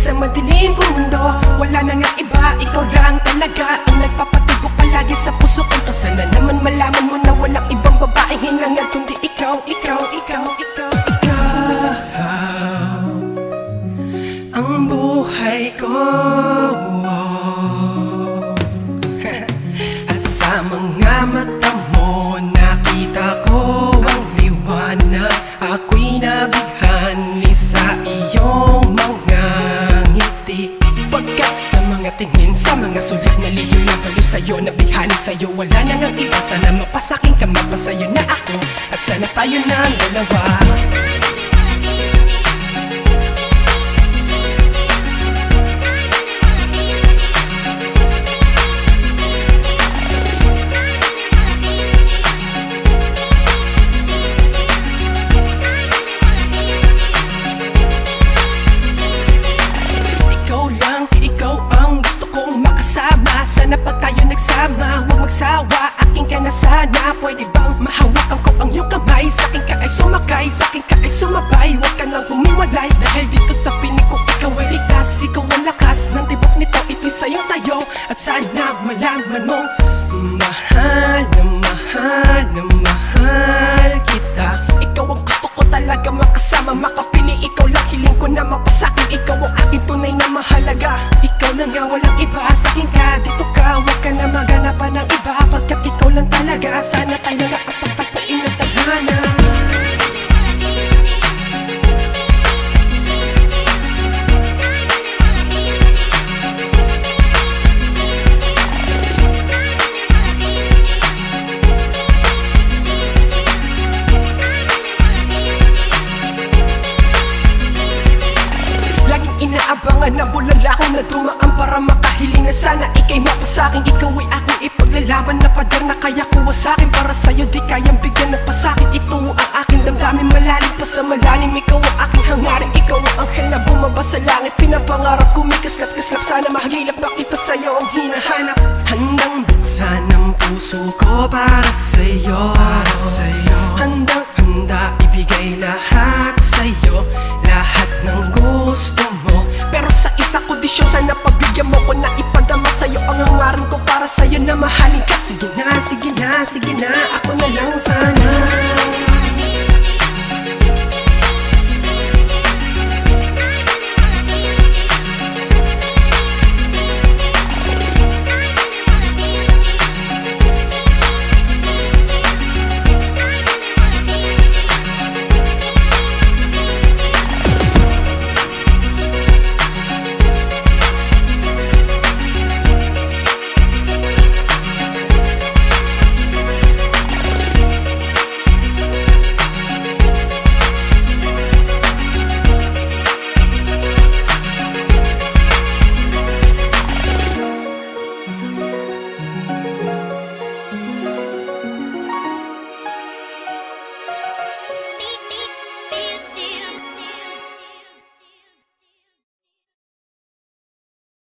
sa madilim kong mundo. Wala na nga iba, ikaw lang talaga ang nagpapatugo palagi sa puso ko. Sana naman malaman mo na walang ibang babaeng hinangad kundi ikaw, ikaw, ikaw, ikaw, ikaw ang buhay ko. At sa mga mata mo nakita ko ang liwanag. Ako'y nabighani sa iyong mga ngiti. Pagkat sa mga tingin, sa mga sulat na lihim na balo sa'yo, nabighani sa'yo, wala na ngang iba. Sana mapasakin ka, mapasayo na ako, at sana tayo ng dalawa. Sana pag tayo nagsama, huwag magsawa. Akin ka na sana, pwede bang mahawakan ko ang iyong kamay? Sa'kin ka ay sumakay, sa'kin ka ay sumabay. Huwag ka nang humiwalay, dahil dito sa pinig ko ikaw ay ligtas. Ikaw ang lakas ng tibok nito, ito'y sayong-sayo. At sana malaman mo, mahal na mahal na mahal kita. Ikaw ang gusto ko talaga makasama, makapili. Ikaw lang hiling ko na mapasakin. Ikaw ang aking tunay na mahalaga. Ikaw na nga, walang iba. Sa'kin ka, dito ka, huwag ka na maganapan ng iba. Pagkat ikaw lang talaga, sana tayo nga at pagtagpuin ng tadhana. Inaabangan na bulala ko na dumaan para makahiling na sana ikay mapasakin. Ikaw ay aking ipaglalaban na pader na kaya kuha sa'kin. Para sa'yo di kayang bigyan ng pasakit. Ito ang aking damdamin, malalim pa sa malalim. Ikaw ang aking hangarin, ikaw ang anghel na bumaba sa langit. Pinapangarap ko may kaslap-kaslap, sana mahilap makita sa'yo ang hinahanap. Handang buksan ang puso ko para sa'yo, para sa'yo. Handang-handa ibigay lahat sa'yo, lahat ng gusto mo. Pero sa isa kondisyon, sana pagbigyan mo ko na ipadama sa'yo ang hangarin ko para sa'yo na mahalin ka. Sige na, sige na, sige na, ako na lang sana.